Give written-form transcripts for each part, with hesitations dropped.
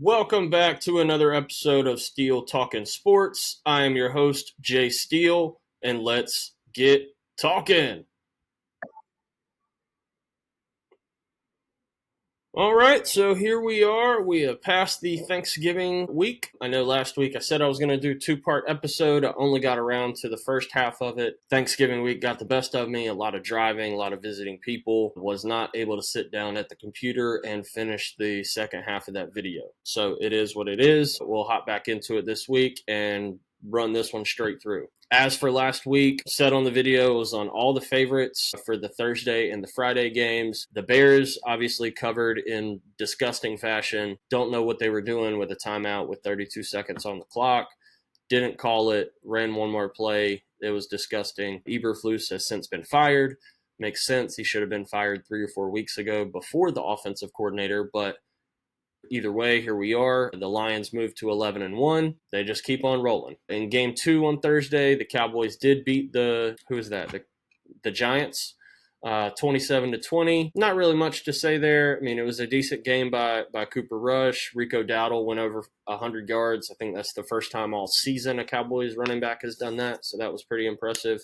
Welcome back to another episode of Steele Talkin Sports. I am your host, Jay Steele, and let's get talking. All right, so here we are. We have passed the Thanksgiving week. I know last week I said I was going to do a two-part episode. I only got around to the first half of it. Thanksgiving week got the best of me. A lot of driving, a lot of visiting people. Was not able to sit down at the computer and finish the second half of that video. So it is what it is. We'll hop back into it this week and run this one straight through. As for last week, said on the video, it was on all the favorites for the Thursday and the Friday games. The Bears obviously covered in disgusting fashion. Don't know what they were doing with a timeout with 32 seconds on the clock. Didn't call it, ran one more play. It was disgusting. Eberflus has since been fired. Makes sense. He should have been fired 3 or 4 weeks ago before the offensive coordinator, but either way, here we are. The Lions moved to 11-1. They just keep on rolling. In game 2 on Thursday, the Cowboys did beat the Giants, 27-20. Not really much to say there. I mean, it was a decent game by Cooper Rush. Rico Dowdle went over 100 yards. I think that's the first time all season a Cowboys running back has done that, so that was pretty impressive.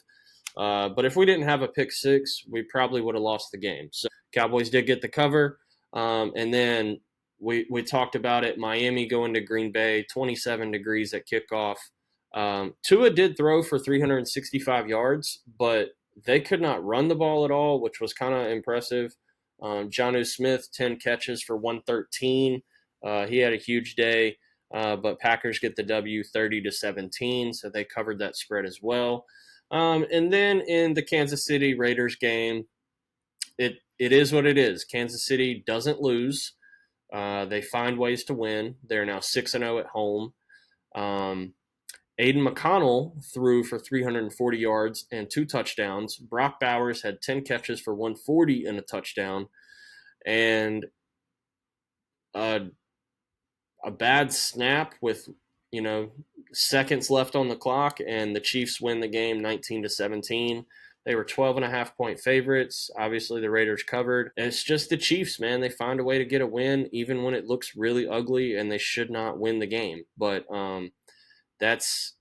But if we didn't have a pick six, we probably would have lost the game. So Cowboys did get the cover, and then we talked about it. Miami going to Green Bay, 27 degrees at kickoff. Tua did throw for 365 yards, but they could not run the ball at all, which was kind of impressive. Jonnu Smith, 10 catches for 113. He had a huge day, but Packers get the W 30-17, so they covered that spread as well. And then in the Kansas City Raiders game, it is what it is. Kansas City doesn't lose. They find ways to win. They're now 6-0 at home. Aiden McConnell threw for 340 yards and 2 touchdowns. Brock Bowers had 10 catches for 140 and a touchdown. And a bad snap with, seconds left on the clock, and the Chiefs win the game 19-17. They were 12.5-point favorites. Obviously, the Raiders covered. And it's just the Chiefs, man. They find a way to get a win, even when it looks really ugly, and they should not win the game. But that's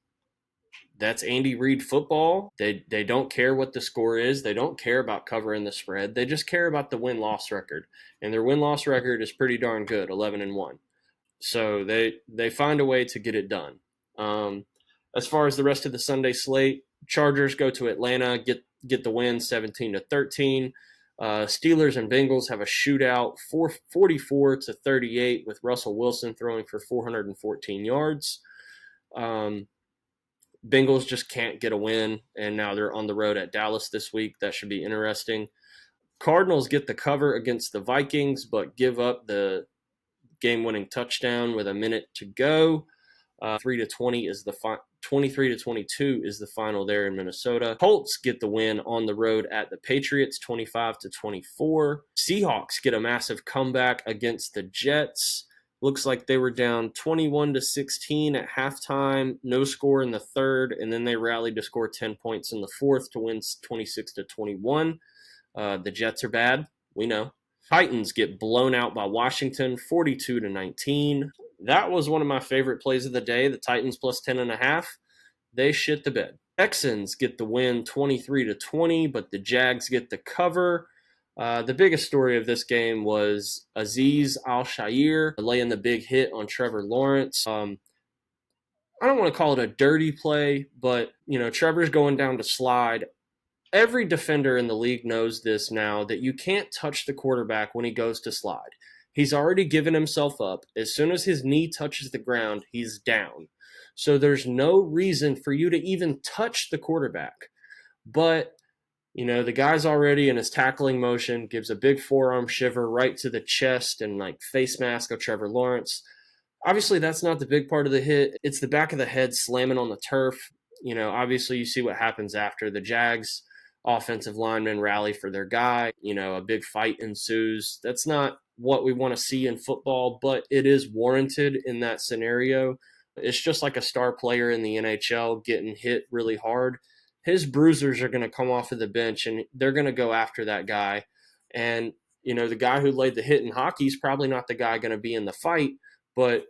Andy Reid football. They don't care what the score is. They don't care about covering the spread. They just care about the win-loss record. And their win-loss record is pretty darn good, 11-1. So they find a way to get it done. As far as the rest of the Sunday slate, Chargers go to Atlanta, get the win 17-13. Steelers and Bengals have a shootout 44-38 with Russell Wilson throwing for 414 yards. Bengals just can't get a win, and now they're on the road at Dallas this week. That should be interesting. Cardinals get the cover against the Vikings, but give up the game-winning touchdown with a minute to go. 3-20 is the 23-22 is the final there in Minnesota. Colts get the win on the road at the Patriots, 25-24. Seahawks get a massive comeback against the Jets. Looks like they were down 21-16 at halftime, no score in the third, and then they rallied to score 10 points in the fourth to win 26-21. The Jets are bad, we know. Titans get blown out by Washington, 42-19. That was one of my favorite plays of the day. The Titans plus 10.5. They shit the bed. Texans get the win, 23-20, but the Jags get the cover. The biggest story of this game was Azeez Al-Shaair laying the big hit on Trevor Lawrence. I don't want to call it a dirty play, but Trevor's going down to slide. Every defender in the league knows this now, that you can't touch the quarterback when he goes to slide. He's already given himself up. As soon as his knee touches the ground, he's down. So there's no reason for you to even touch the quarterback. But, the guy's already in his tackling motion, gives a big forearm shiver right to the chest and face mask of Trevor Lawrence. Obviously, that's not the big part of the hit. It's the back of the head slamming on the turf. Obviously you see what happens after. The Jags offensive linemen rally for their guy. A big fight ensues. That's not what we want to see in football, but it is warranted in that scenario. It's just like a star player in the NHL getting hit really hard. His bruisers are going to come off of the bench, and they're going to go after that guy. And, the guy who laid the hit in hockey is probably not the guy going to be in the fight, but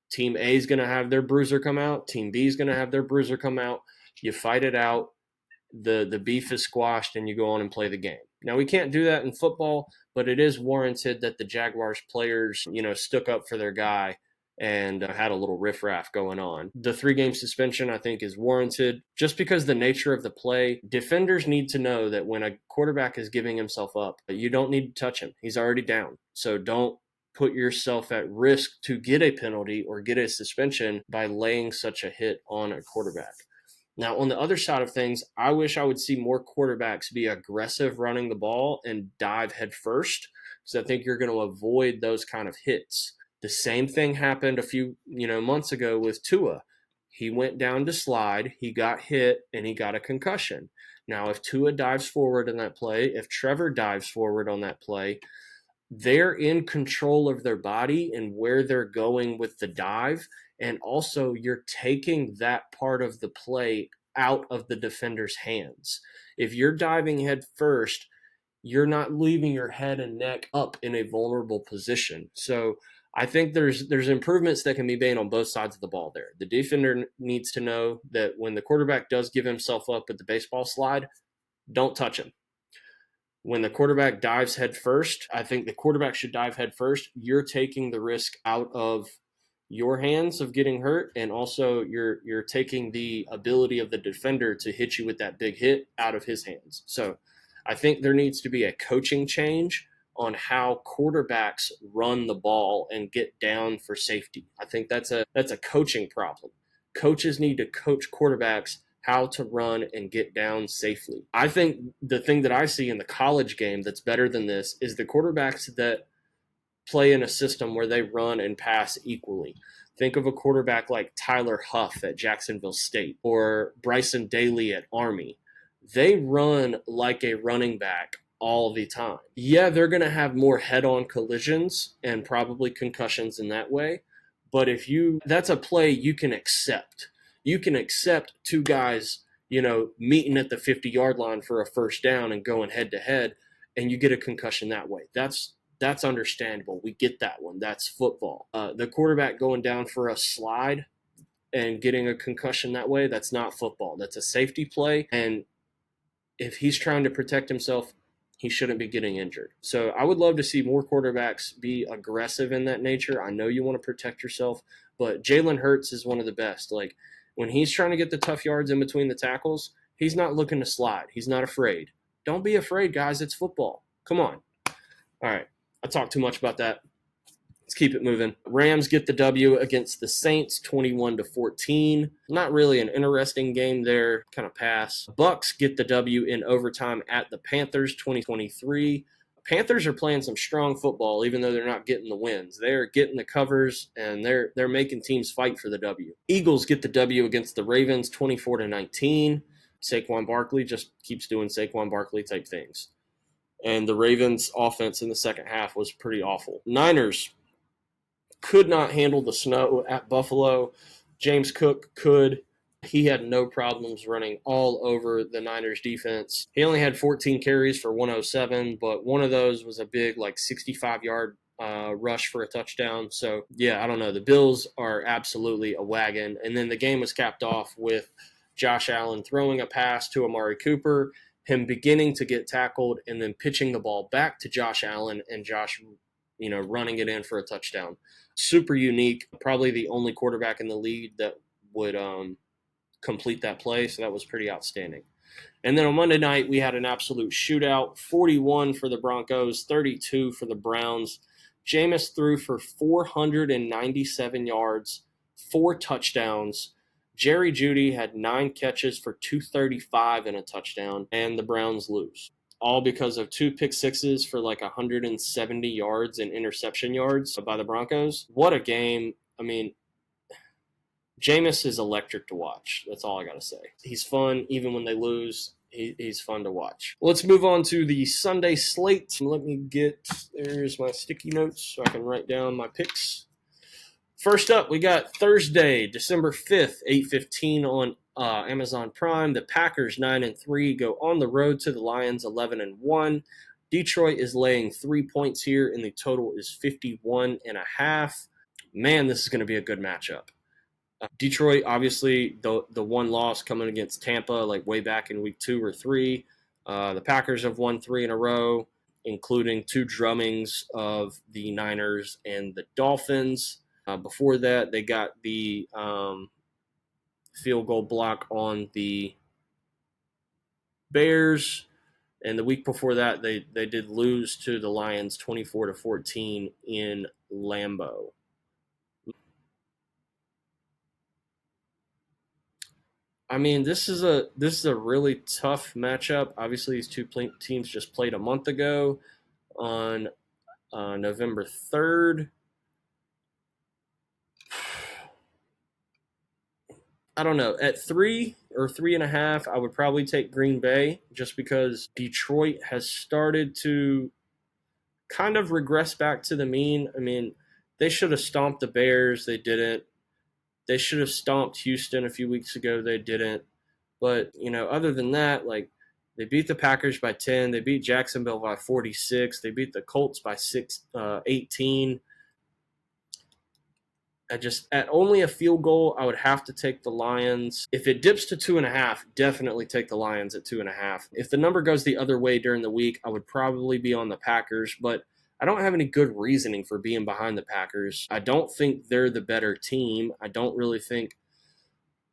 Team A is going to have their bruiser come out. Team B is going to have their bruiser come out. You fight it out. The beef is squashed, and you go on and play the game. Now, we can't do that in football, but it is warranted that the Jaguars players, stuck up for their guy and had a little riffraff going on. The 3-game suspension, I think, is warranted just because the nature of the play. Defenders need to know that when a quarterback is giving himself up, you don't need to touch him. He's already down. So don't put yourself at risk to get a penalty or get a suspension by laying such a hit on a quarterback. Now, on the other side of things, I wish I would see more quarterbacks be aggressive running the ball and dive head first, because I think you're going to avoid those kind of hits. The same thing happened a few months ago with Tua. He went down to slide, he got hit, and he got a concussion. Now, if Tua dives forward on that play, if Trevor dives forward on that play, they're in control of their body and where they're going with the dive. And also, you're taking that part of the play out of the defender's hands. If you're diving head first, you're not leaving your head and neck up in a vulnerable position. So I think there's improvements that can be made on both sides of the ball there. The defender needs to know that when the quarterback does give himself up at the baseball slide, don't touch him. When the quarterback dives head first, I think the quarterback should dive head first. You're taking the risk out of your hands of getting hurt, and also you're taking the ability of the defender to hit you with that big hit out of his hands. So I think there needs to be a coaching change on how quarterbacks run the ball and get down for safety. I think that's a coaching problem. Coaches need to coach quarterbacks how to run and get down safely. I think the thing that I see in the college game that's better than this is the quarterbacks that play in a system where they run and pass equally. Think of a quarterback like Tyler Huff at Jacksonville State or Bryson Daly at Army. They run like a running back all the time. Yeah, they're going to have more head-on collisions and probably concussions in that way, but that's a play you can accept. You can accept two guys, meeting at the 50-yard line for a first down and going head-to-head, and you get a concussion that way. That's understandable. We get that one. That's football. The quarterback going down for a slide and getting a concussion that way, that's not football. That's a safety play, and if he's trying to protect himself, he shouldn't be getting injured. So I would love to see more quarterbacks be aggressive in that nature. I know you want to protect yourself, but Jalen Hurts is one of the best. Like, when he's trying to get the tough yards in between the tackles, he's not looking to slide. He's not afraid. Don't be afraid, guys. It's football. Come on. All right. I talked too much about that. Let's keep it moving. Rams get the W against the Saints, 21-14. Not really an interesting game there. Kind of pass. Bucks get the W in overtime at the Panthers, 2023. Panthers are playing some strong football, even though they're not getting the wins. They're getting the covers, and they're making teams fight for the W. Eagles get the W against the Ravens, 24-19. Saquon Barkley just keeps doing Saquon Barkley type things. And the Ravens' offense in the second half was pretty awful. Niners could not handle the snow at Buffalo. James Cook could. He had no problems running all over the Niners defense. He only had 14 carries for 107, but one of those was a big 65-yard rush for a touchdown. So, yeah, I don't know. The Bills are absolutely a wagon. And then the game was capped off with Josh Allen throwing a pass to Amari Cooper, him beginning to get tackled, and then pitching the ball back to Josh Allen, and Josh, running it in for a touchdown. Super unique. Probably the only quarterback in the league that would complete that play, so that was pretty outstanding. And then on Monday night, we had an absolute shootout, 41 for the Broncos, 32 for the Browns. Jameis threw for 497 yards, 4 touchdowns. Jerry Jeudy had 9 catches for 235 and a touchdown, and the Browns lose. All because of 2 pick sixes for 170 yards and interception yards by the Broncos. What a game. I mean, Jameis is electric to watch. That's all I got to say. He's fun. Even when they lose, he's fun to watch. Let's move on to the Sunday slate. There's my sticky notes so I can write down my picks. First up, we got Thursday, December 5th, 8:15 on Amazon Prime. The Packers, 9-3, go on the road to the Lions, 11-1. Detroit is laying 3 points here, and the total is 51.5. Man, this is going to be a good matchup. Detroit, obviously, the one loss coming against Tampa, like way back in week 2 or 3. The Packers have won 3 in a row, including 2 drummings of the Niners and the Dolphins. Before that, they got the field goal block on the Bears, and the week before that, they did lose to the Lions 24-14 in Lambeau. I mean, this is a really tough matchup. Obviously, these two teams just played a month ago on November 3rd. I don't know. At 3 or 3.5, I would probably take Green Bay just because Detroit has started to kind of regress back to the mean. I mean, they should have stomped the Bears. They didn't. They should have stomped Houston a few weeks ago. They didn't. But, other than that, like, they beat the Packers by 10. They beat Jacksonville by 46. They beat the Colts by 18. At only a field goal, I would have to take the Lions. If it dips to 2.5, definitely take the Lions at 2.5. If the number goes the other way during the week, I would probably be on the Packers, but I don't have any good reasoning for being behind the Packers. I don't think they're the better team. I don't really think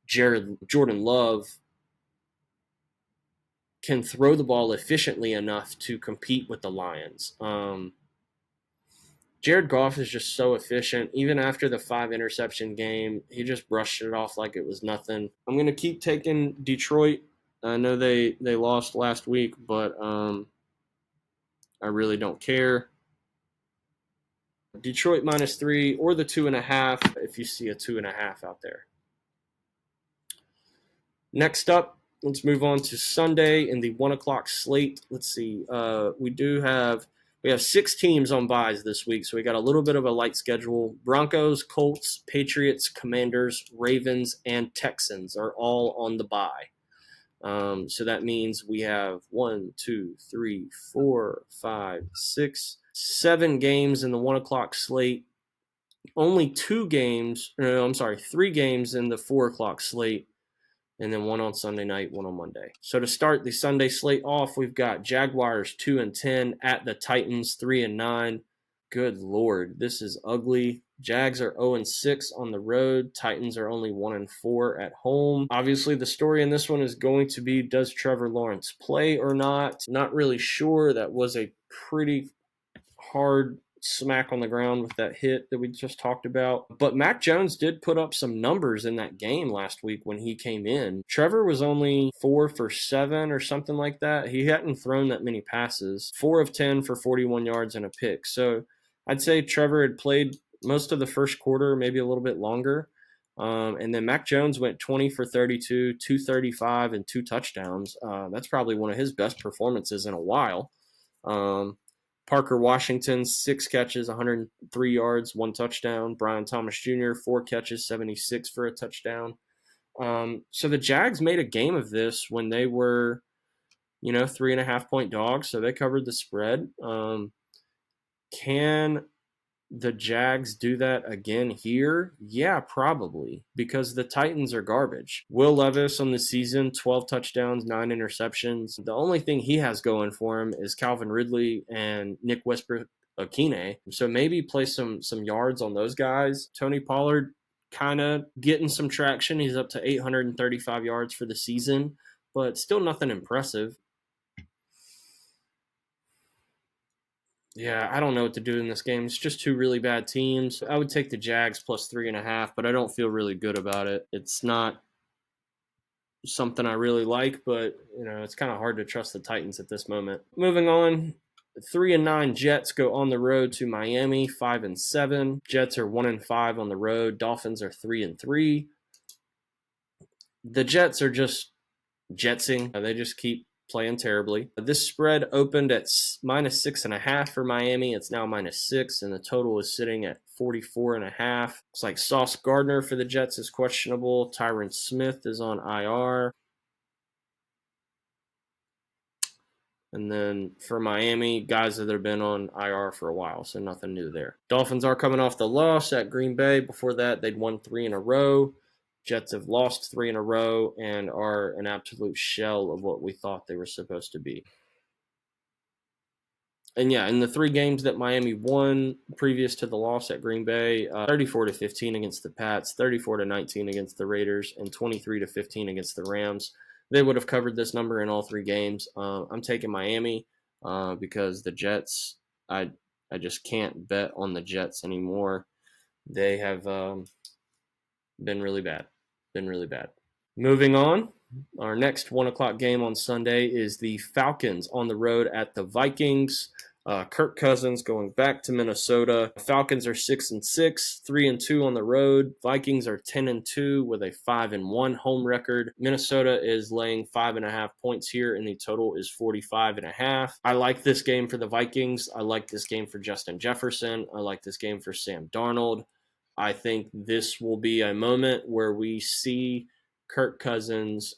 Jordan Love can throw the ball efficiently enough to compete with the Lions. Jared Goff is just so efficient. Even after the 5 interception game, he just brushed it off like it was nothing. I'm going to keep taking Detroit. I know they lost last week, but I really don't care. Detroit -3 or the 2.5 if you see a 2.5 out there. Next up, let's move on to Sunday in the 1 o'clock slate. Let's see. We have 6 teams on byes this week, so we got a little bit of a light schedule. Broncos, Colts, Patriots, Commanders, Ravens, and Texans are all on the bye. So that means we have 1, 2, 3, 4, 5, 6, 7 games in the 1 o'clock slate. Only 3 games in the 4 o'clock slate, and then 1 on Sunday night, 1 on Monday. So to start the Sunday slate off, we've got Jaguars 2-10 at the Titans 3-9. Good Lord, this is ugly. Jags are 0-6 on the road. Titans are only 1-4 at home. Obviously, the story in this one is going to be, does Trevor Lawrence play or not? Not really sure. That was a pretty hard smack on the ground with that hit that we just talked about. But Mac Jones did put up some numbers in that game last week when he came in. Trevor was only 4 for 7 or something like that. He hadn't thrown that many passes. 4 of 10 for 41 yards and a pick. So I'd say Trevor had played most of the first quarter, maybe a little bit longer. And then Mac Jones went 20 for 32, 235, and 2 touchdowns. That's probably one of his best performances in a while. Parker Washington, 6 catches, 103 yards, 1 touchdown. Brian Thomas Jr., 4 catches, 76 for a touchdown. So the Jags made a game of this when they were, 3.5-point dogs, so they covered the spread. Can the Jags do that again here? Yeah, probably, because the Titans are garbage. Will Levis on the season, 12 touchdowns, 9 interceptions. The only thing he has going for him is Calvin Ridley and Nick Westbrook-Ikhine. So maybe play some yards on those guys. Tony Pollard kind of getting some traction. He's up to 835 yards for the season, but still nothing impressive. Yeah, I don't know what to do in this game. It's just 2 really bad teams. I would take the Jags plus 3.5, but I don't feel really good about it. It's not something I really like, but it's kind of hard to trust the Titans at this moment. Moving on, 3-9 Jets go on the road to Miami, 5-7. Jets are 1-5 on the road. Dolphins are 3-3. The Jets are just jetsing. They just keep playing terribly. This spread opened at -6.5 for Miami. It's now -6, and the total is sitting at 44.5. It's like Sauce Gardner for the Jets is questionable. Tyron Smith is on IR. And then for Miami, guys that have been on IR for a while, so nothing new there. Dolphins are coming off the loss at Green Bay. Before that, they'd won 3 in a row. Jets have lost 3 in a row and are an absolute shell of what we thought they were supposed to be. And yeah, in the 3 games that Miami won previous to the loss at Green Bay, 34-15 against the Pats, 34-19 against the Raiders, and 23-15 against the Rams. They would have covered this number in all 3 games. I'm taking Miami because the Jets, I just can't bet on the Jets anymore. They have been really bad. Been really bad. Moving on, our next 1 o'clock game on Sunday is the Falcons on the road at the Vikings. Kirk Cousins going back to Minnesota. Falcons are 6-6, 3-2 on the road. Vikings are 10-2 with a 5-1 home record. Minnesota is laying 5.5 points here, and the total is 45.5. I like this game for the Vikings. I like this game for Justin Jefferson. I like this game for Sam Darnold. I think this will be a moment where we see Kirk Cousins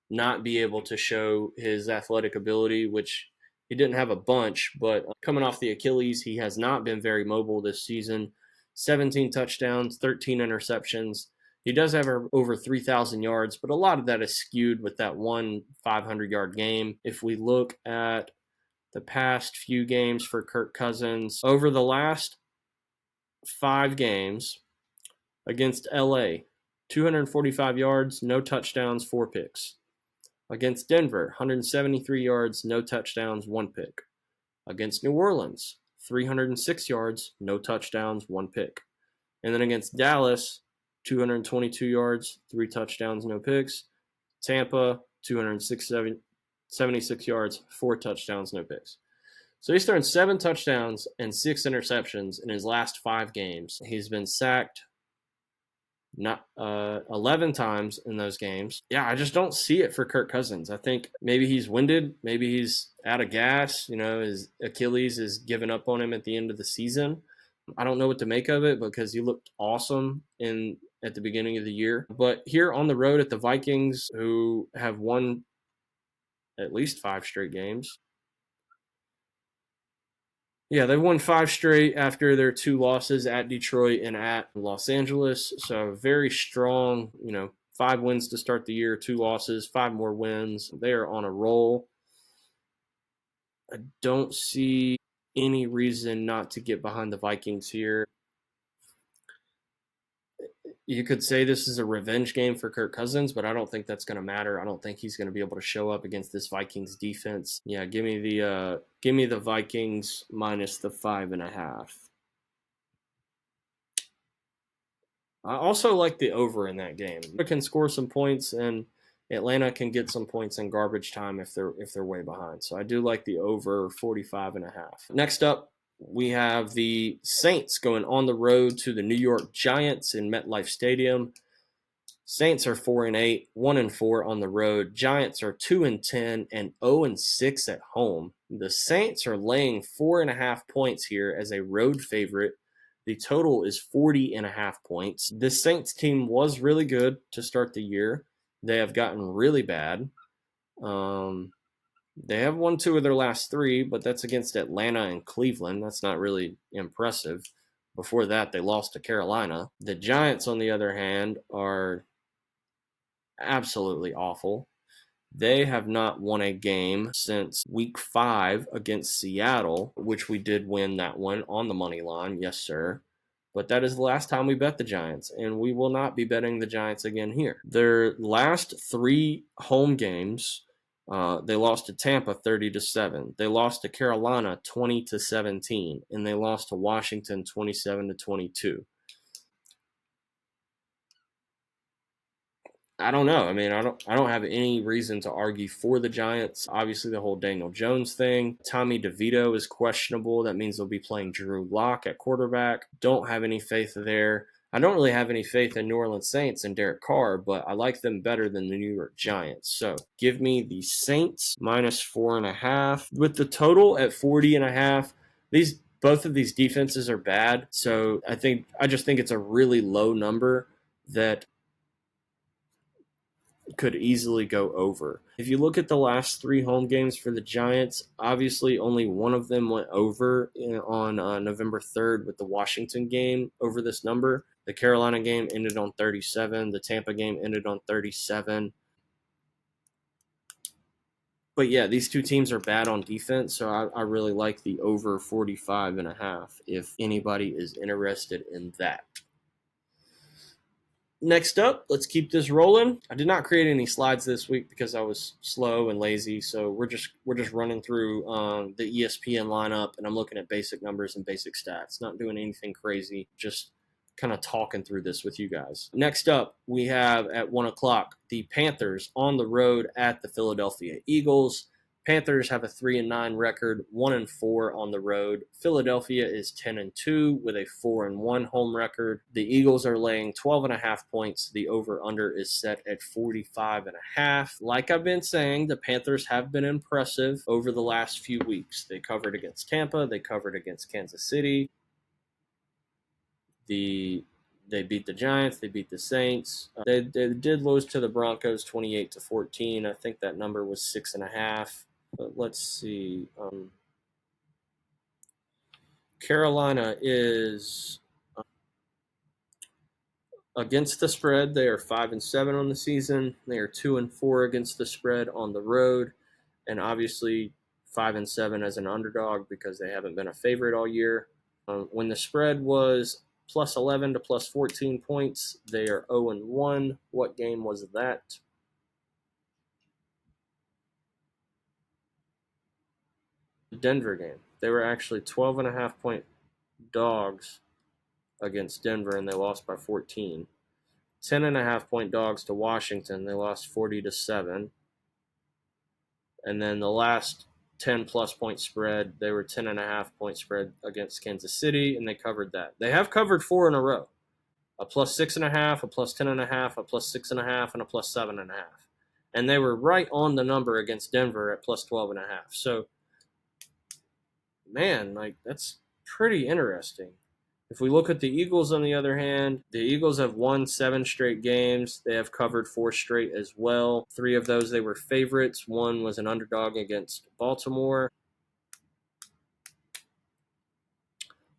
not be able to show his athletic ability, which he didn't have a bunch, but coming off the Achilles, he has not been very mobile this season. 17 touchdowns, 13 interceptions. He does have over 3,000 yards, but a lot of that is skewed with that one 500-yard game. If we look at the past few games for Kirk Cousins, over the last 5 games against LA, 245 yards, no touchdowns, 4 picks. Against Denver, 173 yards, no touchdowns, 1 pick. Against New Orleans, 306 yards, no touchdowns, 1 pick. And then against Dallas, 222 yards, 3 touchdowns, no picks. Tampa, 276 yards, 4 touchdowns, no picks. So he's thrown 7 touchdowns and 6 interceptions in his last 5 games. He's been sacked 11 times in those games. Yeah, I just don't see it for Kirk Cousins. I think maybe he's winded. Maybe he's out of gas. His Achilles is giving up on him at the end of the season. I don't know what to make of it because he looked awesome at the beginning of the year. But here on the road at the Vikings, who have won at least 5 straight games. Yeah, they've won 5 straight after their 2 losses at Detroit and at Los Angeles. So very strong, 5 wins to start the year, 2 losses, 5 more wins. They are on a roll. I don't see any reason not to get behind the Vikings here. You could say this is a revenge game for Kirk Cousins, but I don't think that's going to matter. I don't think he's going to be able to show up against this Vikings defense. Yeah, give me the Vikings minus the 5.5. I also like the over in that game. They can score some points, and Atlanta can get some points in garbage time if they're way behind. So I do like the over 45.5. Next up, we have the Saints going on the road to the New York Giants in MetLife Stadium. Saints are 4-8, 1-4 on the road. Giants are 2-10 and 0-6 at home. The Saints are laying 4.5 points here as a road favorite. The total is 40.5 points. This Saints team was really good to start the year. They have gotten really bad. They have won 2 of their last 3, but that's against Atlanta and Cleveland. That's not really impressive. Before that, they lost to Carolina. The Giants, on the other hand, are absolutely awful. They have not won a game since week 5 against Seattle, which we did win that one on the money line. Yes, sir. But that is the last time we bet the Giants, and we will not be betting the Giants again here. Their last 3 home games, they lost to Tampa 30-7. They lost to Carolina 20-17, and they lost to Washington 27-22. I don't know. I mean, I don't have any reason to argue for the Giants. Obviously, the whole Daniel Jones thing. Tommy DeVito is questionable. That means they'll be playing Drew Lock at quarterback. Don't have any faith there. I don't really have any faith in New Orleans Saints and Derek Carr, but I like them better than the New York Giants. So give me the Saints minus 4.5 with the total at 40.5. Both of these defenses are bad, so I just think it's a really low number that could easily go over. If you look at the last 3 home games for the Giants, obviously only one of them went over on November 3rd with the Washington game over this number. The Carolina game ended on 37. The Tampa game ended on 37. But yeah, these two teams are bad on defense, so I really like the over 45.5 if anybody is interested in that. Next up, let's keep this rolling. I did not create any slides this week because I was slow and lazy, so we're just running through the ESPN lineup, and I'm looking at basic numbers and basic stats. Not doing anything crazy, just kind of talking through this with you guys. Next up, we have at 1:00 the Panthers on the road at the Philadelphia Eagles. Panthers have a 3-9 record, 1-4 on the road. Philadelphia is 10-2 with a 4-1 home record. The Eagles are laying 12.5 points. The over/under is set at 45.5. Like I've been saying, the Panthers have been impressive over the last few weeks. They covered against Tampa. They covered against Kansas City. They beat the Giants. They beat the Saints. They did lose to the Broncos 28-14. I think that number was 6.5. But let's see. Carolina is against the spread. They are 5-7 on the season. They are 2-4 against the spread on the road, and obviously 5-7 as an underdog because they haven't been a favorite all year. When the spread was plus 11 to plus 14 points, they are 0-1. What game was that? The Denver game. They were actually 12.5-point dogs against Denver, and they lost by 14. 10.5-point dogs to Washington. They lost 40-7. And then the last 10-plus point spread, they were 10.5-point spread against Kansas City, and they covered that. They have covered 4 in a row. A plus 6.5, a plus 10.5, a plus 6.5, and a plus 7.5. And they were right on the number against Denver at plus 12.5. So, man, like that's pretty interesting. If we look at the Eagles, on the other hand, the Eagles have won 7 straight games. They have covered 4 straight as well. 3 of those, they were favorites. 1 was an underdog against Baltimore.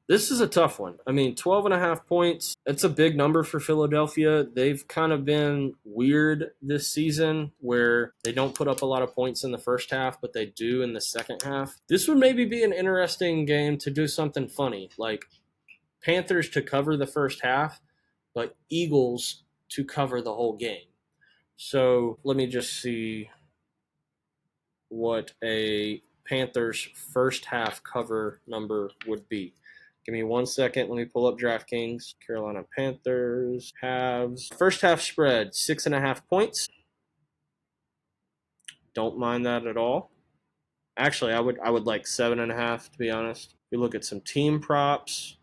This is a tough one. I mean, 12.5 points, it's a big number for Philadelphia. They've kind of been weird this season where they don't put up a lot of points in the first half, but they do in the second half. This would maybe be an interesting game to do something funny, like Panthers to cover the first half, but Eagles to cover the whole game. So let me just see what a Panthers first half cover number would be. Give me 1 second. Let me pull up DraftKings. Carolina Panthers halves. First half spread, 6.5 points. Don't mind that at all. Actually, I would like 7.5, to be honest. If we look at some team props,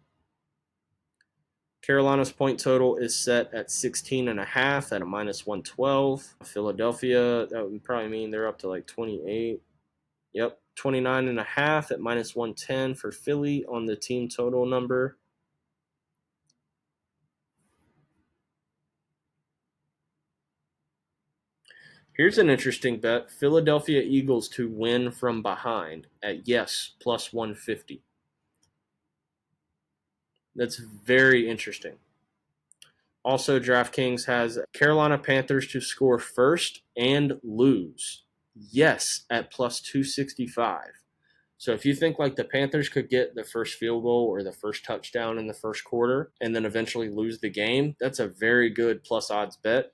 Carolina's point total is set at 16.5 at a minus 112. Philadelphia, that would probably mean they're up to like 28. Yep, 29.5 at minus 110 for Philly on the team total number. Here's an interesting bet. Philadelphia Eagles to win from behind at yes, plus 150. That's very interesting. Also, DraftKings has Carolina Panthers to score first and lose. Yes, at plus 265. So if you think like the Panthers could get the first field goal or the first touchdown in the first quarter and then eventually lose the game, that's a very good plus odds bet.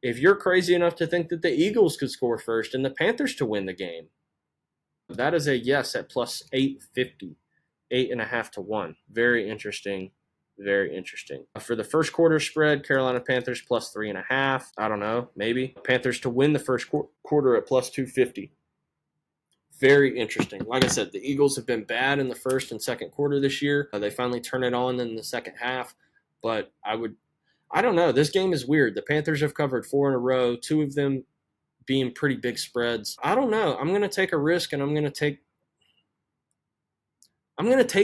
If you're crazy enough to think that the Eagles could score first and the Panthers to win the game, that is a yes at plus 850, 8.5 to 1. Very interesting. Very interesting. For the first quarter spread, Carolina Panthers plus 3.5. I don't know, maybe. Panthers to win the first quarter at plus 250. Very interesting. Like I said, the Eagles have been bad in the first and second quarter this year. They finally turn it on in the second half. But I don't know. This game is weird. The Panthers have covered 4 in a row, 2 of them being pretty big spreads. I don't know. I'm going to take a risk, and I'm going to take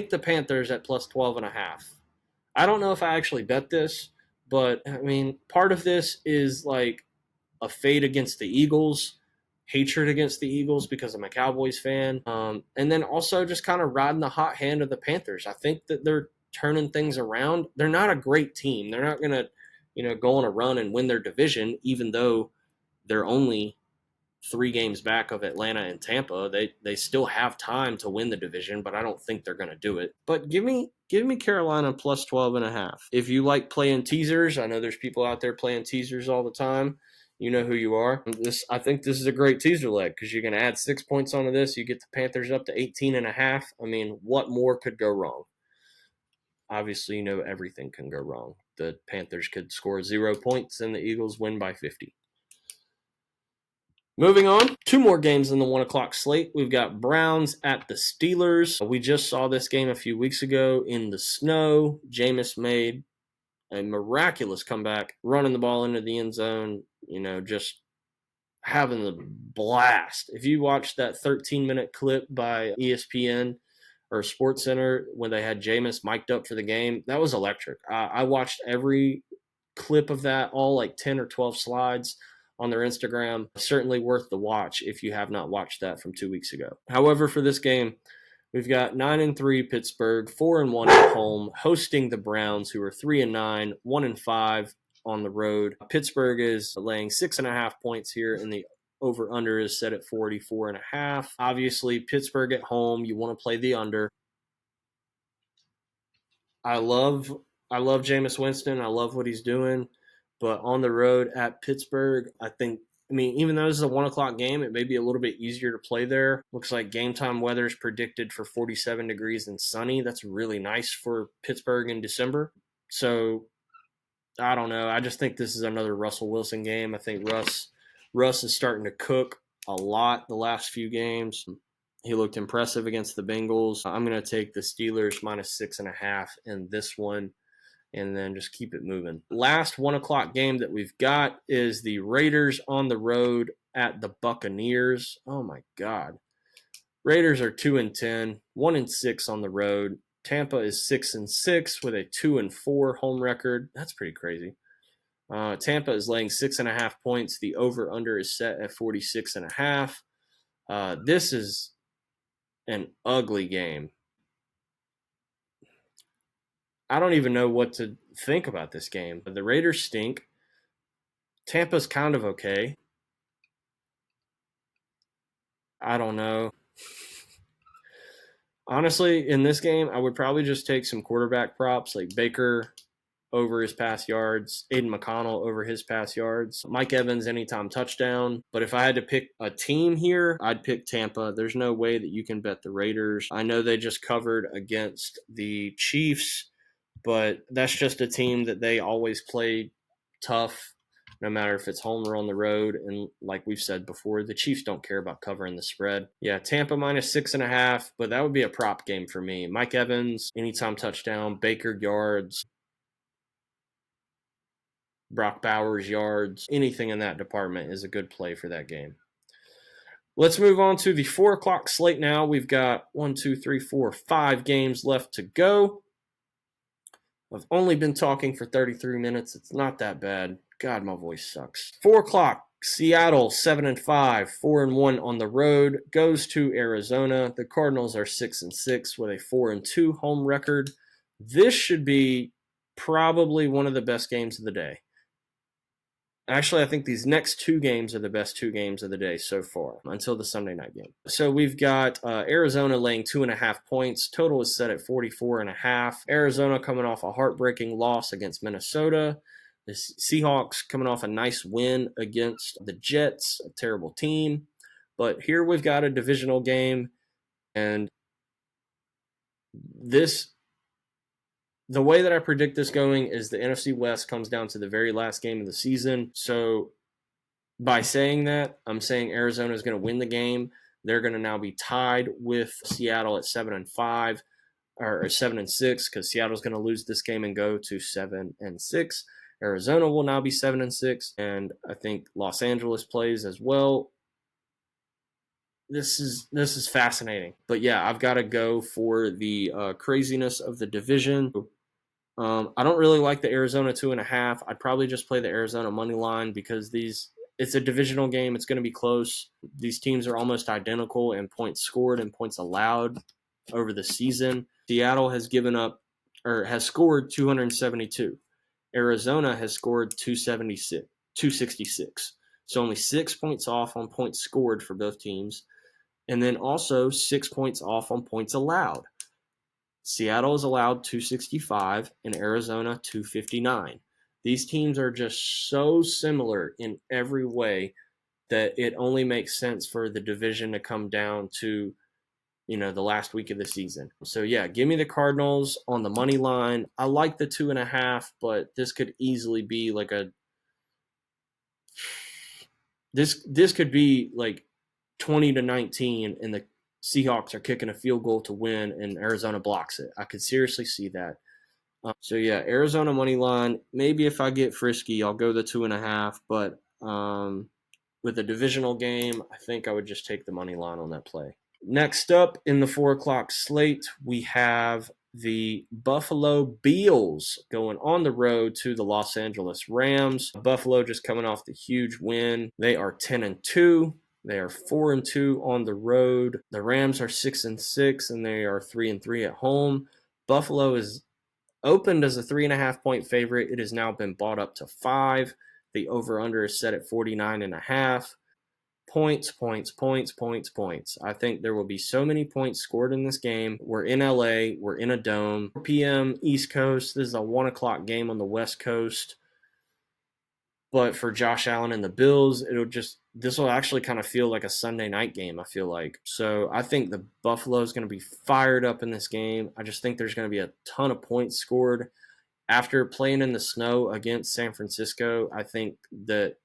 the Panthers at plus 12.5. I don't know if I actually bet this, but I mean, part of this is like a fade against the Eagles, hatred against the Eagles because I'm a Cowboys fan, and then also just kind of riding the hot hand of the Panthers. I think that they're turning things around. They're not a great team. They're not going to, go on a run and win their division, even though they're only 3 games back of Atlanta and Tampa. They still have time to win the division, but I don't think they're going to do it. But give me Carolina plus 12.5. If you like playing teasers, I know there's people out there playing teasers all the time. You know who you are. I think this is a great teaser leg because you're going to add 6 points onto this. You get the Panthers up to 18.5. I mean, what more could go wrong? Obviously, everything can go wrong. The Panthers could score 0 points and the Eagles win by 50. Moving on, 2 more games in the 1 o'clock slate. We've got Browns at the Steelers. We just saw this game a few weeks ago in the snow. Jameis made a miraculous comeback, running the ball into the end zone, just having the blast. If you watched that 13-minute clip by ESPN or SportsCenter when they had Jameis mic'd up for the game, that was electric. I watched every clip of that, all like 10 or 12 slides on their Instagram. Certainly worth the watch if you have not watched that from 2 weeks ago. However, for this game, we've got 9-3 Pittsburgh, 4-1 at home, hosting the Browns, who are 3-9, 1-5 on the road. Pittsburgh is laying 6.5 points here, and the over-under is set at 44.5. Obviously, Pittsburgh at home, you want to play the under. I love Jameis Winston. I love what he's doing. But on the road at Pittsburgh, even though this is a 1 o'clock game, it may be a little bit easier to play there. Looks like game time weather is predicted for 47 degrees and sunny. That's really nice for Pittsburgh in December. So, I don't know. I just think this is another Russell Wilson game. I think Russ is starting to cook a lot the last few games. He looked impressive against the Bengals. I'm going to take the Steelers minus 6.5 in this one, and then just keep it moving. Last 1 o'clock game that we've got is the Raiders on the road at the Buccaneers. Oh my God. Raiders are 2-10, 1-6 on the road. Tampa is 6-6 with a 2-4 home record. That's pretty crazy. Tampa is laying 6.5 points. The over-under is set at 46.5. This is an ugly game. I don't even know what to think about this game. The Raiders stink. Tampa's kind of okay. I don't know. Honestly, in this game, I would probably just take some quarterback props like Baker over his pass yards, Aiden McConnell over his pass yards, Mike Evans anytime touchdown. But if I had to pick a team here, I'd pick Tampa. There's no way that you can bet the Raiders. I know they just covered against the Chiefs, but that's just a team that they always play tough, no matter if it's home or on the road. And like we've said before, the Chiefs don't care about covering the spread. Yeah, Tampa minus 6.5, but that would be a prop game for me. Mike Evans, anytime touchdown, Baker yards, Brock Bowers yards, anything in that department is a good play for that game. Let's move on to the 4 o'clock slate now. We've got 5 games left to go. I've only been talking for 33 minutes. It's not that bad. God, my voice sucks. 4 o'clock, Seattle 7-5, 4-1 on the road, goes to Arizona. The Cardinals are 6-6 with a 4-2 home record. This should be probably one of the best games of the day. Actually, I think these next 2 games are the best 2 games of the day so far, until the Sunday night game. So we've got Arizona laying 2.5 points. Total is set at 44.5. Arizona coming off a heartbreaking loss against Minnesota. The Seahawks coming off a nice win against the Jets, a terrible team. But here we've got a divisional game, and the way that I predict this going is the NFC West comes down to the very last game of the season. So by saying that, I'm saying Arizona is going to win the game. They're going to now be tied with Seattle at 7-5 or 7-6 because Seattle's going to lose this game and go to 7-6. Arizona will now be 7-6, and I think Los Angeles plays as well. This is fascinating. But yeah, I've got to go for the craziness of the division. I don't really like the Arizona 2.5. I'd probably just play the Arizona money line because these It's a divisional game. It's going to be close. These teams are almost identical in points scored and points allowed over the season. Seattle has given up or has scored 272. Arizona has scored 266. So only 6 points off on points scored for both teams. And then also 6 points off on points allowed. Seattle is allowed 265 and Arizona 259. These teams are just so similar in every way that it only makes sense for the division to come down to, the last week of the season. So yeah, give me the Cardinals on the money line. I like the 2.5, but this could easily be like this could be like 20-19 and the Seahawks are kicking a field goal to win and Arizona blocks it. I could seriously see that. So yeah, Arizona money line. Maybe if I get frisky, I'll go the 2.5. But with a divisional game, I think I would just take the money line on that play. Next up in the 4 o'clock slate, we have the Buffalo Bills going on the road to the Los Angeles Rams. Buffalo just coming off the huge win. They are 10-2. They are 4-2 on the road. The Rams are 6-6, and they are 3-3 at home. Buffalo is opened as a 3.5-point favorite. It has now been bought up to 5. The over/under is set at 49.5. Points. I think there will be so many points scored in this game. We're in LA. We're in a dome. 4 p.m. East Coast. This is a 1 o'clock game on the West Coast. But for Josh Allen and the Bills, this will actually kind of feel like a Sunday night game, I feel like. So I think the Buffalo is going to be fired up in this game. I just think there's going to be a ton of points scored. After playing in the snow against San Francisco, I think that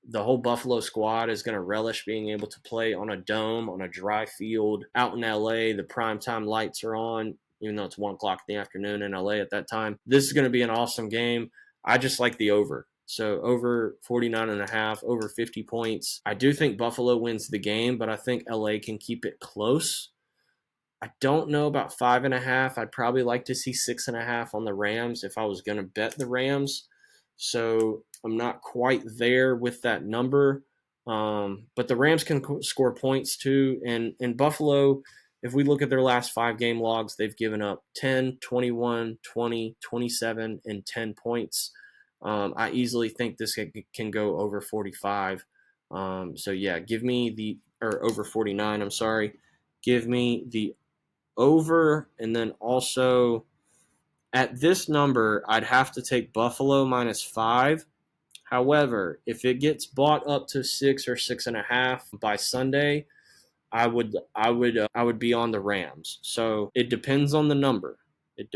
the whole Buffalo squad is going to relish being able to play on a dome, on a dry field. Out in LA, the primetime lights are on, even though it's 1 o'clock in the afternoon in LA at that time. This is going to be an awesome game. I just like the over. So over 49.5, over 50 points. I do think Buffalo wins the game, but I think LA can keep it close. I don't know about 5.5. I'd probably like to see 6.5 on the Rams if I was going to bet the Rams. So I'm not quite there with that number. But the Rams can score points too. And in Buffalo, if we look at their last 5 game logs, they've given up 10, 21, 20, 27, and 10 points. I easily think this can go over 45. So yeah, or over 49, I'm sorry. Give me the over, and then also at this number, I'd have to take Buffalo -5. However, if it gets bought up to 6 or 6.5 by Sunday, I would be on the Rams. So it depends on the number. If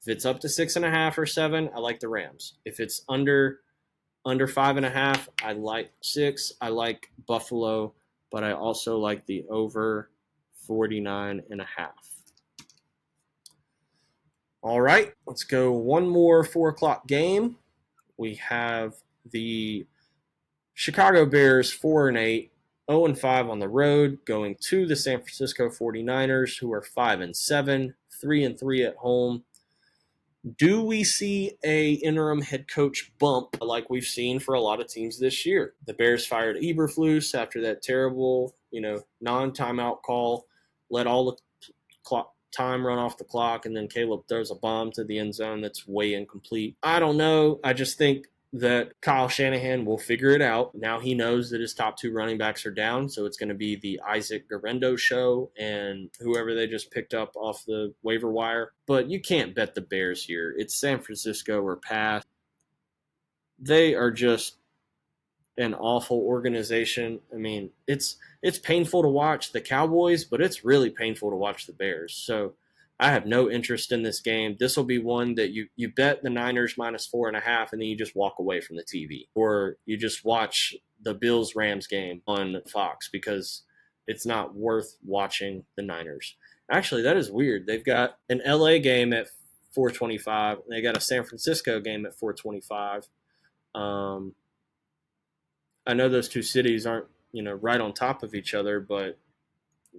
it's up to 6.5 or 7, I like the Rams. If it's under 5.5, I like 6. I like Buffalo, but I also like the over 49.5. All right, let's go one more 4 o'clock game. We have the Chicago Bears 4-8, 0-5 on the road, going to the San Francisco 49ers, who are 5-7, 3-3 at home. Do we see a interim head coach bump like we've seen for a lot of teams this year? The Bears fired Eberflus after that terrible, non-timeout call, let all the time run off the clock, and then Caleb throws a bomb to the end zone that's way incomplete. I don't know. I just think that Kyle Shanahan will figure it out. Now he knows that his top 2 running backs are down, so it's going to be the Isaac Garendo show and whoever they just picked up off the waiver wire. But you can't bet the Bears here. It's San Francisco or pass. They are just an awful organization. I mean, it's painful to watch the Cowboys, but it's really painful to watch the Bears. So I have no interest in this game. This will be one that you bet the Niners -4.5, and then you just walk away from the TV, or you just watch the Bills-Rams game on Fox because it's not worth watching the Niners. Actually, that is weird. They've got an LA game at 4:25, and they got a San Francisco game at 4:25. I know those two cities aren't, right on top of each other, but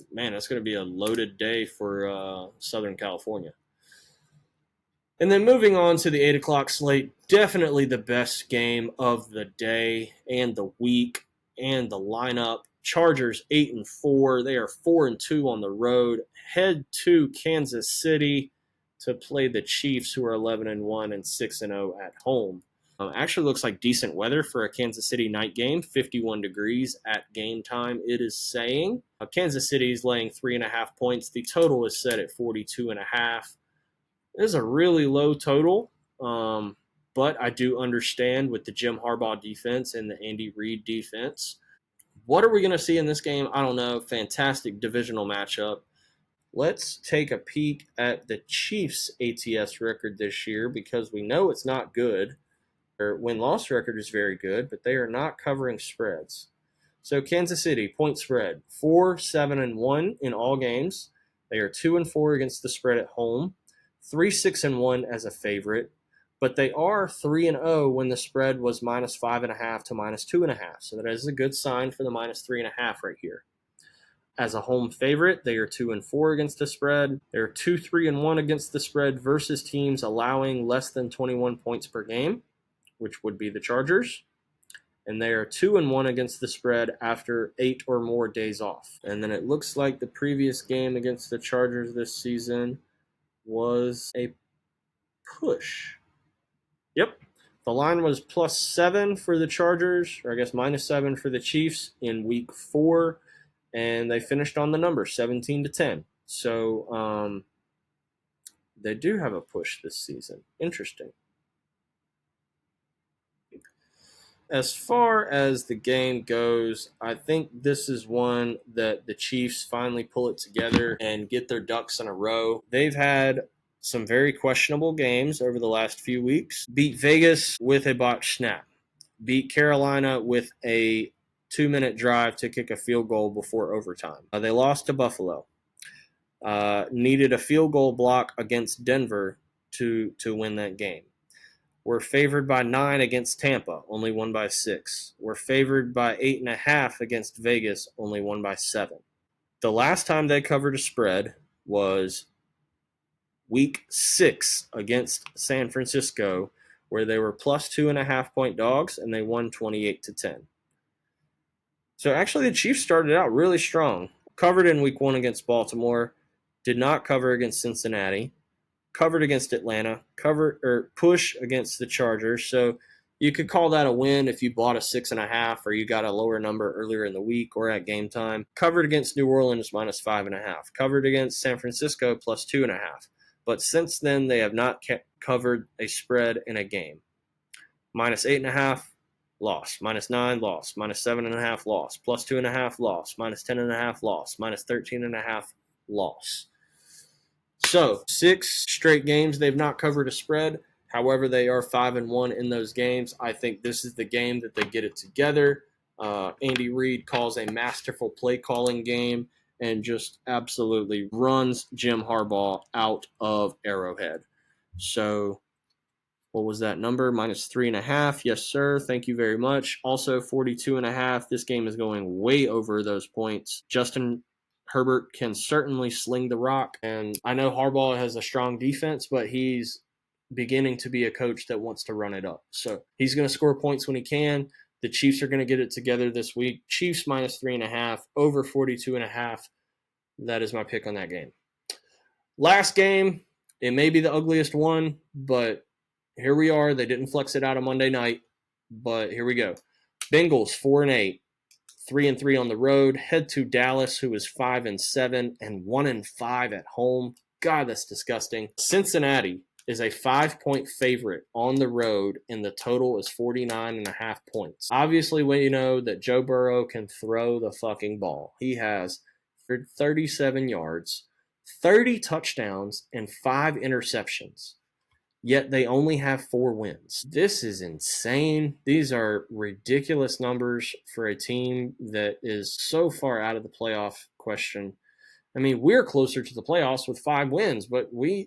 man, that's going to be a loaded day for Southern California. And then moving on to the 8 o'clock slate, definitely the best game of the day and the week and the lineup. Chargers 8-4. They are 4-2 on the road. Head to Kansas City to play the Chiefs, who are 11-1 and 6-0 at home. Actually looks like decent weather for a Kansas City night game. 51 degrees at game time, it is saying. Kansas City is laying 3.5 points. The total is set at 42.5. It is a really low total, but I do understand with the Jim Harbaugh defense and the Andy Reid defense. What are we going to see in this game? I don't know. Fantastic divisional matchup. Let's take a peek at the Chiefs' ATS record this year because we know it's not good. Their win-loss record is very good, but they are not covering spreads. So Kansas City, point spread, 4-7-1 in all games. They are 2-4 against the spread at home. 3-6-1 as a favorite, but they are 3-0 when the spread was -5.5 to -2.5. So that is a good sign for the -3.5 right here. As a home favorite, they are 2-4 against the spread. They're 2-3-1 against the spread versus teams allowing less than 21 points per game, which would be the Chargers. And they are 2-1 against the spread after 8 or more days off. And then it looks like the previous game against the Chargers this season was a push. Yep. The line was +7 for the Chargers, or I guess -7 for the Chiefs in week 4, and they finished on the number 17-10. So they do have a push this season. Interesting. As far as the game goes, I think this is one that the Chiefs finally pull it together and get their ducks in a row. They've had some very questionable games over the last few weeks. Beat Vegas with a botched snap. Beat Carolina with a 2-minute drive to kick a field goal before overtime. They lost to Buffalo. Needed a field goal block against Denver to win that game. We're favored by 9 against Tampa, only won by 6. We're favored by 8.5 against Vegas, only won by 7. The last time they covered a spread was week 6 against San Francisco, where they were +2.5 point dogs, and they won 28-10. So actually the Chiefs started out really strong. Covered in week 1 against Baltimore, did not cover against Cincinnati, covered against Atlanta, push against the Chargers. So you could call that a win if you bought a 6.5 or you got a lower number earlier in the week or at game time. Covered against New Orleans -5.5. Covered against San Francisco +2.5. But since then, they have not covered a spread in a game. -8.5, loss. -9, loss. -7.5, loss. +2.5, loss. -10.5, loss. -13.5, loss. So 6 straight games they've not covered a spread. However, they are 5-1 in those games. I think this is the game that they get it together. Andy Reid calls a masterful play calling game and just absolutely runs Jim Harbaugh out of Arrowhead. So what was that number? -3.5. Yes, sir. Thank you very much. Also 42.5. This game is going way over those points. Justin Herbert can certainly sling the rock. And I know Harbaugh has a strong defense, but he's beginning to be a coach that wants to run it up. So he's going to score points when he can. The Chiefs are going to get it together this week. Chiefs -3.5, over 42.5. That is my pick on that game. Last game, it may be the ugliest one, but here we are. They didn't flex it out on Monday night, but here we go. Bengals 4-8. 3-3 on the road, head to Dallas, who is 5-7 and 1-5 at home. God, that's disgusting. Cincinnati is a 5-point favorite on the road, and the total is 49.5 points. Obviously, we know that Joe Burrow can throw the fucking ball. He has 37 yards, 30 touchdowns, and 5 interceptions. Yet they only have 4 wins. This is insane. These are ridiculous numbers for a team that is so far out of the playoff question. I mean, we're closer to the playoffs with 5 wins, but we're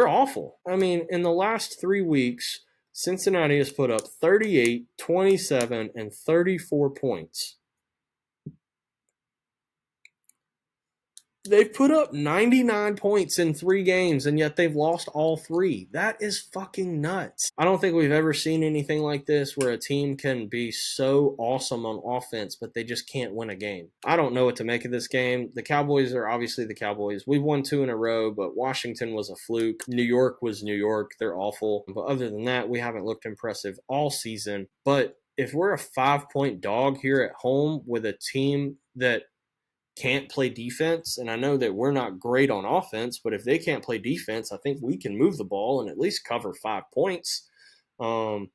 awful. I mean, in the last 3 weeks, Cincinnati has put up 38, 27, and 34 points. They've put up 99 points in 3 games, and yet they've lost all 3. That is fucking nuts. I don't think we've ever seen anything like this where a team can be so awesome on offense, but they just can't win a game. I don't know what to make of this game. The Cowboys are obviously the Cowboys. We've won 2 in a row, but Washington was a fluke. New York was New York. They're awful. But other than that, we haven't looked impressive all season. But if we're a 5-point dog here at home with a team that can't play defense, and I know that we're not great on offense, but if they can't play defense, I think we can move the ball and at least cover 5 points. So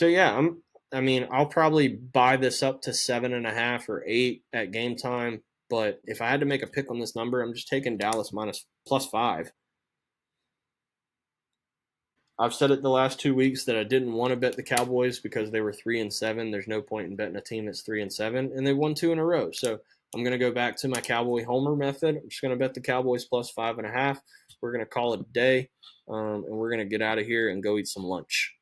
yeah, I'll probably buy this up to 7.5 or 8 at game time. But if I had to make a pick on this number, I'm just taking Dallas minus +5. I've said it the last 2 weeks that I didn't want to bet the Cowboys because they were 3-7. There's no point in betting a team that's 3-7, and they won 2 in a row. So I'm going to go back to my Cowboy homer method. I'm just going to bet the Cowboys +5.5. We're going to call it a day, and we're going to get out of here and go eat some lunch.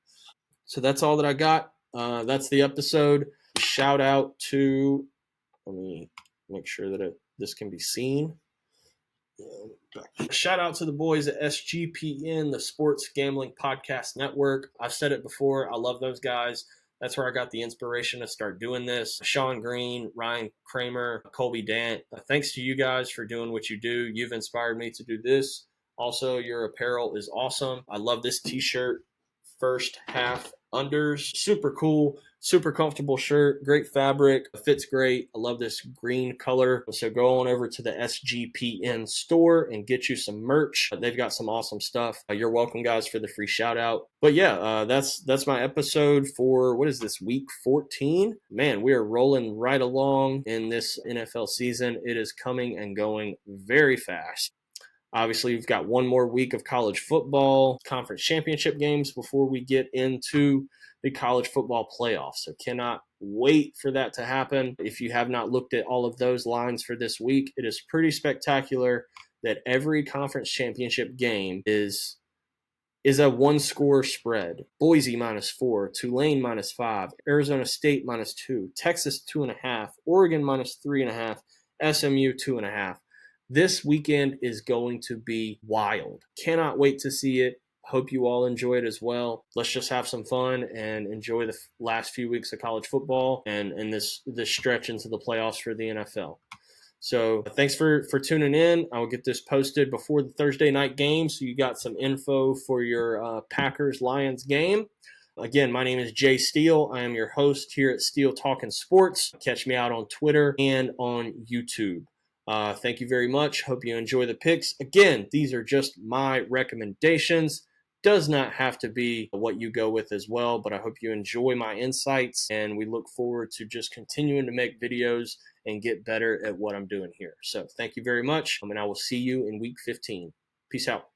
So that's all that I got. That's the episode. Shout out to, let me make sure that this can be seen. Shout out to the boys at SGPN, the Sports Gambling Podcast Network. I've said it before. I love those guys. That's where I got the inspiration to start doing this. Sean Green, Ryan Kramer, Colby Dant. Thanks to you guys for doing what you do. You've inspired me to do this. Also, your apparel is awesome. I love this t-shirt. First half unders. Super cool, super comfortable shirt. Great fabric. Fits great. I love this green color. So go on over to the SGPN store and get you some merch. They've got some awesome stuff. You're welcome, guys, for the free shout out. But yeah, that's my episode for, what is this, week 14? Man, we are rolling right along in this NFL season. It is coming and going very fast. Obviously, we've got one more week of college football, conference championship games before we get into the college football playoffs. So cannot wait for that to happen. If you have not looked at all of those lines for this week, it is pretty spectacular that every conference championship game is a 1-score spread. Boise -4, Tulane -5, Arizona State -2, Texas 2.5, Oregon -3.5, SMU 2.5. This weekend is going to be wild. Cannot wait to see it. Hope you all enjoy it as well. Let's just have some fun and enjoy the last few weeks of college football and this stretch into the playoffs for the NFL. So thanks for tuning in. I will get this posted before the Thursday night game, so you got some info for your Packers-Lions game. Again, my name is Jay Steele. I am your host here at Steele Talkin Sports. Catch me out on Twitter and on YouTube. Thank you very much. Hope you enjoy the picks. Again, these are just my recommendations. Does not have to be what you go with as well, but I hope you enjoy my insights, and we look forward to just continuing to make videos and get better at what I'm doing here. So thank you very much, and I will see you in week 15. Peace out.